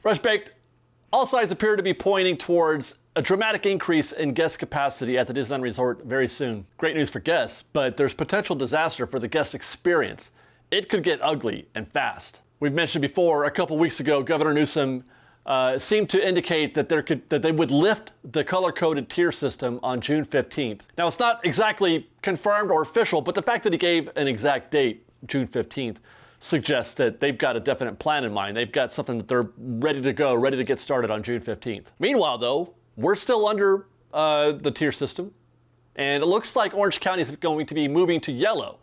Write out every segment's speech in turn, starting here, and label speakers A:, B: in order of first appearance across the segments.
A: FreshBaked, all signs appear to be pointing towards a dramatic increase in guest capacity at the Disneyland Resort very soon. Great news for guests, but there's potential disaster for the guest experience. It could get ugly and fast. We've mentioned before, a couple weeks ago, Governor Newsom seemed to indicate that they would lift the color-coded tier system on June 15th. Now, it's not exactly confirmed or official, but the fact that he gave an exact date, June 15th, suggests that they've got a definite plan in mind. They've got something that they're ready to go, ready to get started on June 15th. Meanwhile, though, we're still under the tier system, and it looks like Orange County is going to be moving to yellow.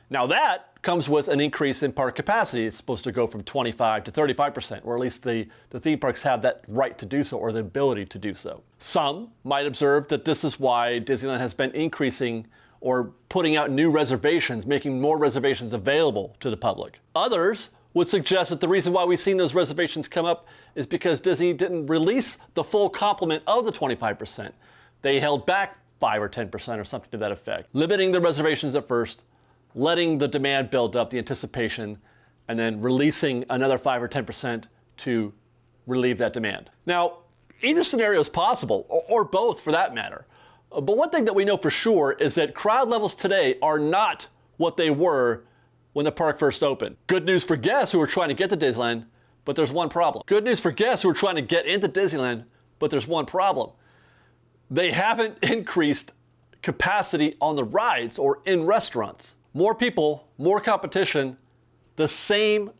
A: Now that comes with an increase in park capacity. It's supposed to go from 25 to 35%, or at least the theme parks have that right to do so, or the ability to do so. Some might observe that this is why Disneyland has been increasing or putting out new reservations, making more reservations available to the public. Others would suggest that the reason why we've seen those reservations come up is because Disney didn't release the full complement of the 25%. They held back 5 or 10% or something to that effect, limiting the reservations at first, letting the demand build up, the anticipation, and then releasing another 5 or 10% to relieve that demand. Now, either scenario is possible, or both for that matter. But one thing that we know for sure is that crowd levels today are not what they were when the park first opened. Good news for guests who are trying to get to Disneyland, but there's one problem. Good news for guests who are trying to get into Disneyland, but there's one problem. They haven't increased capacity on the rides or in restaurants. More people, more competition, the same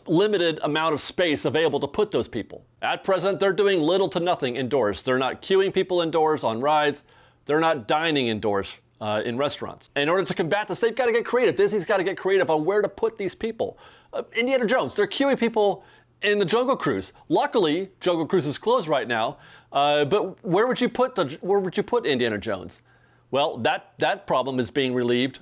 A: limited amount of space available to put those people. At present, they're doing little to nothing indoors. They're not queuing people indoors on rides. They're not dining indoors in restaurants. In order to combat this, they've got to get creative. Disney's got to get creative on where to put these people. Indiana Jones, they're queuing people in the Jungle Cruise. Luckily, Jungle Cruise is closed right now, but where would you put Indiana Jones? Well, that problem is being relieved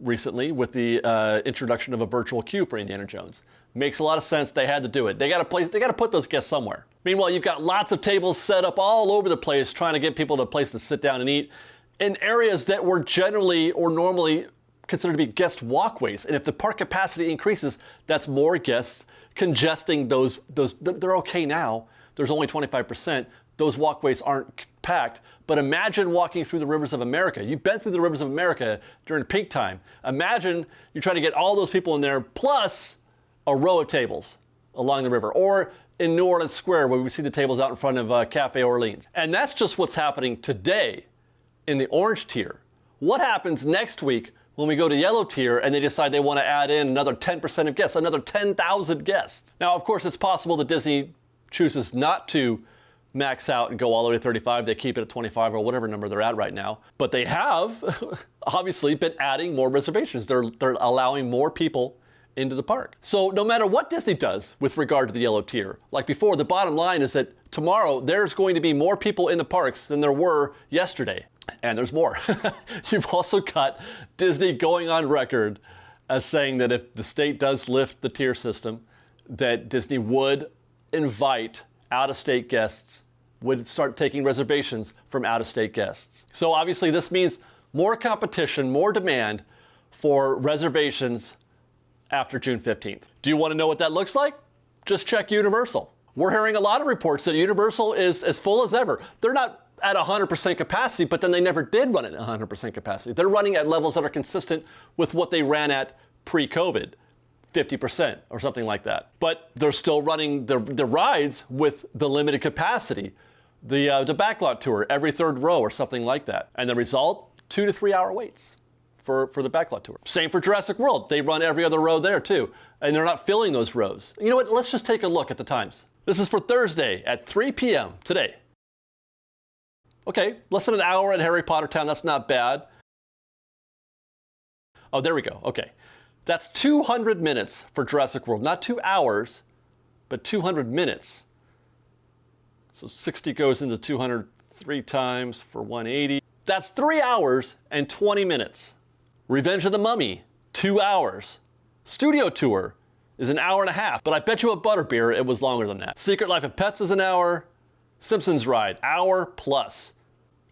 A: recently with the introduction of a virtual queue for Indiana Jones. Makes a lot of sense. They had to do it. They got to put those guests somewhere. Meanwhile, you've got lots of tables set up all over the place trying to get people to a place to sit down and eat in areas that were generally or normally considered to be guest walkways. And if the park capacity increases, that's more guests congesting those. They're okay now. There's only 25%. Those walkways aren't packed. But imagine walking through the rivers of America. You've been through the rivers of America during peak time. Imagine you're trying to get all those people in there, plus a row of tables along the river. Or in New Orleans Square, where we see the tables out in front of Cafe Orleans. And that's just what's happening today in the orange tier. What happens next week when we go to yellow tier and they decide they want to add in another 10% of guests, another 10,000 guests? Now, of course, it's possible that Disney chooses not to max out and go all the way to 35. They keep it at 25 or whatever number they're at right now. But they have obviously been adding more reservations. They're allowing more people into the park. So no matter what Disney does with regard to the yellow tier, like before, the bottom line is that tomorrow there's going to be more people in the parks than there were yesterday. And there's more. You've also got Disney going on record as saying that if the state does lift the tier system, that Disney would invite out-of-state guests, would start taking reservations from out-of-state guests. So obviously this means more competition, more demand for reservations after June 15th. Do you want to know what that looks like? Just check Universal. We're hearing a lot of reports that Universal is as full as ever. They're not at 100% capacity, but then they never did run at 100% capacity. They're running at levels that are consistent with what they ran at pre-COVID, 50% or something like that. But they're still running the rides with the limited capacity. The backlot tour, every third row or something like that. And the result, 2 to 3 hour waits for the backlot tour. Same for Jurassic World. They run every other row there too. And they're not filling those rows. You know what, let's just take a look at the times. This is for Thursday at 3 p.m. today. Okay, less than an hour at Harry Potter Town, that's not bad. Oh, there we go, okay. That's 200 minutes for Jurassic World. Not 2 hours, but 200 minutes. So 60 goes into 200 3 times for 180. That's 3 hours and 20 minutes. Revenge of the Mummy, 2 hours. Studio Tour is an hour and a half, but I bet you a Butterbeer it was longer than that. Secret Life of Pets is an hour. Simpsons Ride, hour plus.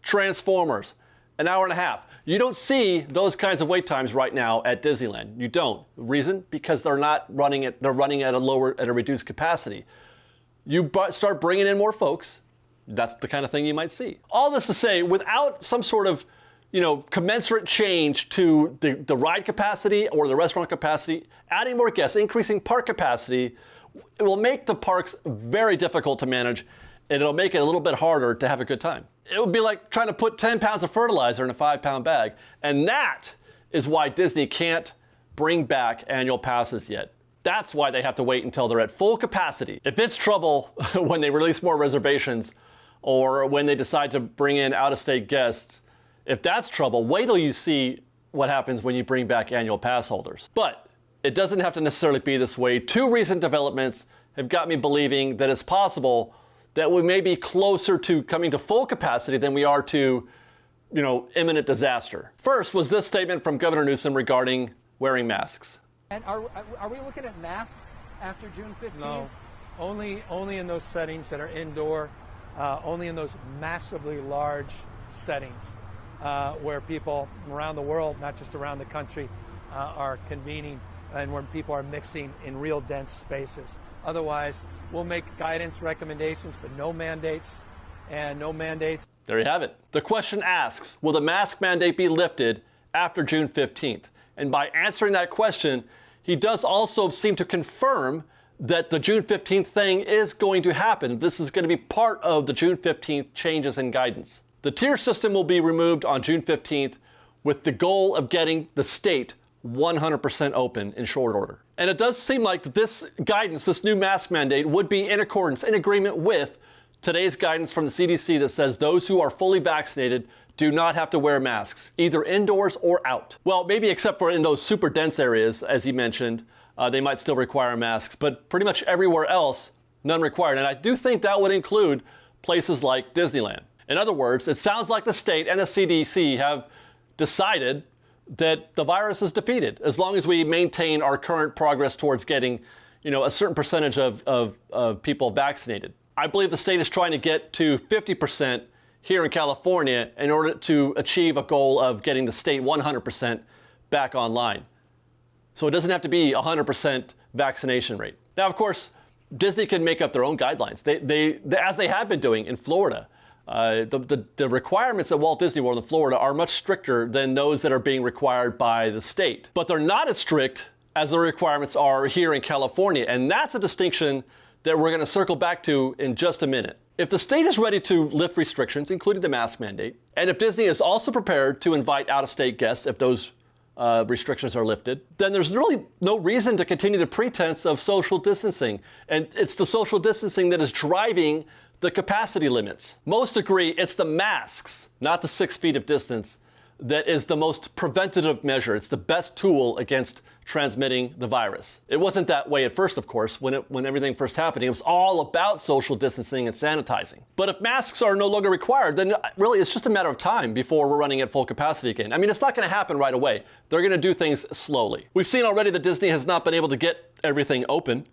A: Transformers, an hour and a half. You don't see those kinds of wait times right now at Disneyland. You don't. Reason? Because they're not running at, they're running at a reduced capacity. you start bringing in more folks, that's the kind of thing you might see. All this to say, without some sort of commensurate change to the ride capacity or the restaurant capacity, adding more guests, increasing park capacity, it will make the parks very difficult to manage, and it'll make it a little bit harder to have a good time. It would be like trying to put 10 pounds of fertilizer in a 5-pound bag. And that is why Disney can't bring back annual passes yet. That's why they have to wait until they're at full capacity. If it's trouble when they release more reservations or when they decide to bring in out-of-state guests, if that's trouble, wait till you see what happens when you bring back annual pass holders. But it doesn't have to necessarily be this way. 2 recent developments have got me believing that it's possible that we may be closer to coming to full capacity than we are to, imminent disaster. First was this statement from Governor Newsom regarding wearing masks.
B: And are we looking at masks after June 15th?
C: No, only in those settings that are indoor, only in those massively large settings where people from around the world, not just around the country, are convening and when people are mixing in real dense spaces. Otherwise, we'll make guidance recommendations, but no mandates and no mandates.
A: There you have it. The question asks, will the mask mandate be lifted after June 15th? And by answering that question, he does also seem to confirm that the June 15th thing is going to happen. This is going to be part of the June 15th changes in guidance. The tier system will be removed on June 15th with the goal of getting the state 100% open in short order. And it does seem like this guidance, this new mask mandate, would be in accordance, in agreement with today's guidance from the CDC that says those who are fully vaccinated do not have to wear masks, either indoors or out. Well, maybe except for in those super dense areas, as he mentioned, they might still require masks, but pretty much everywhere else, none required. And I do think that would include places like Disneyland. In other words, it sounds like the state and the CDC have decided that the virus is defeated as long as we maintain our current progress towards getting, a certain percentage of people vaccinated. I believe the state is trying to get to 50% here in California in order to achieve a goal of getting the state 100% back online. So it doesn't have to be 100% vaccination rate. Now, of course, Disney can make up their own guidelines. They as they have been doing in Florida. The requirements at Walt Disney World in Florida are much stricter than those that are being required by the state. But they're not as strict as the requirements are here in California. And that's a distinction that we're going to circle back to in just a minute. If the state is ready to lift restrictions, including the mask mandate, and if Disney is also prepared to invite out-of-state guests if those restrictions are lifted, then there's really no reason to continue the pretense of social distancing. And it's the social distancing that is driving the capacity limits. Most agree it's the masks, not the 6 feet of distance, that is the most preventative measure. It's the best tool against transmitting the virus. It wasn't that way at first, of course, when everything first happened. It was all about social distancing and sanitizing. But if masks are no longer required, then really it's just a matter of time before we're running at full capacity again. I mean, it's not going to happen right away. They're going to do things slowly. We've seen already that Disney has not been able to get everything open.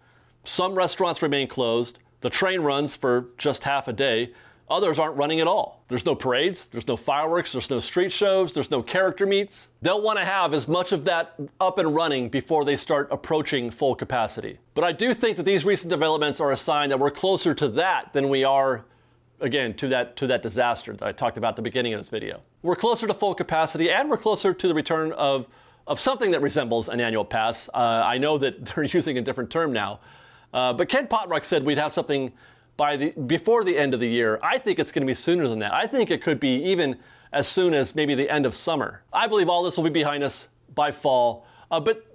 A: Some restaurants remain closed. The train runs for just half a day. Others aren't running at all. There's no parades, there's no fireworks, there's no street shows, there's no character meets. They'll want to have as much of that up and running before they start approaching full capacity. But I do think that these recent developments are a sign that we're closer to that than we are, again, to that disaster that I talked about at the beginning of this video. We're closer to full capacity and we're closer to the return of something that resembles an annual pass. I know that they're using a different term now. But Ken Potrock said we'd have something before the end of the year. I think it's going to be sooner than that. I think it could be even as soon as maybe the end of summer. I believe all this will be behind us by fall. But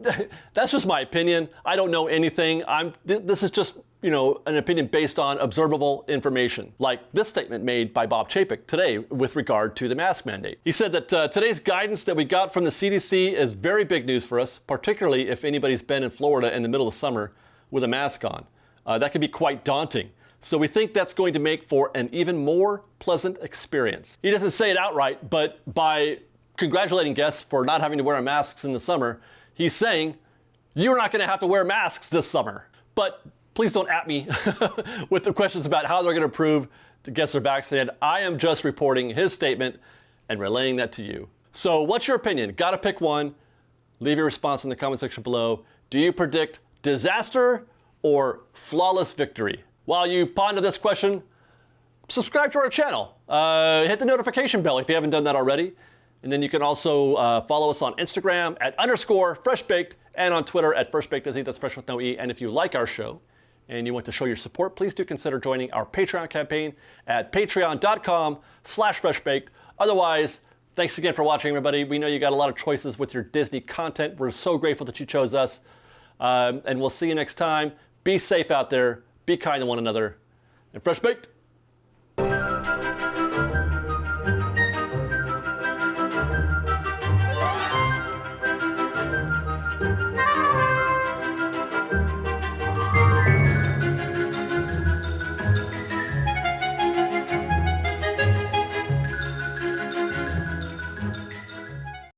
A: that's just my opinion. I don't know anything. This is just, an opinion based on observable information, like this statement made by Bob Chapek today with regard to the mask mandate. He said that today's guidance that we got from the CDC is very big news for us, particularly if anybody's been in Florida in the middle of summer with a mask on. That can be quite daunting. So we think that's going to make for an even more pleasant experience. He doesn't say it outright, but by congratulating guests for not having to wear masks in the summer, he's saying, you're not going to have to wear masks this summer. But please don't at me with the questions about how they're going to prove the guests are vaccinated. I am just reporting his statement and relaying that to you. So what's your opinion? Got to pick one. Leave your response in the comment section below. Do you predict disaster or flawless victory? While you ponder this question, subscribe to our channel. Hit the notification bell if you haven't done that already. And then you can also follow us on Instagram at _FreshBaked and on Twitter at FreshBakedDisney. That's fresh with no E. And if you like our show and you want to show your support, please do consider joining our Patreon campaign at patreon.com/FreshBaked. Otherwise, thanks again for watching, everybody. We know you got a lot of choices with your Disney content. We're so grateful that you chose us. And we'll see you next time. Be safe out there. Be kind to one another. And Fresh Baked.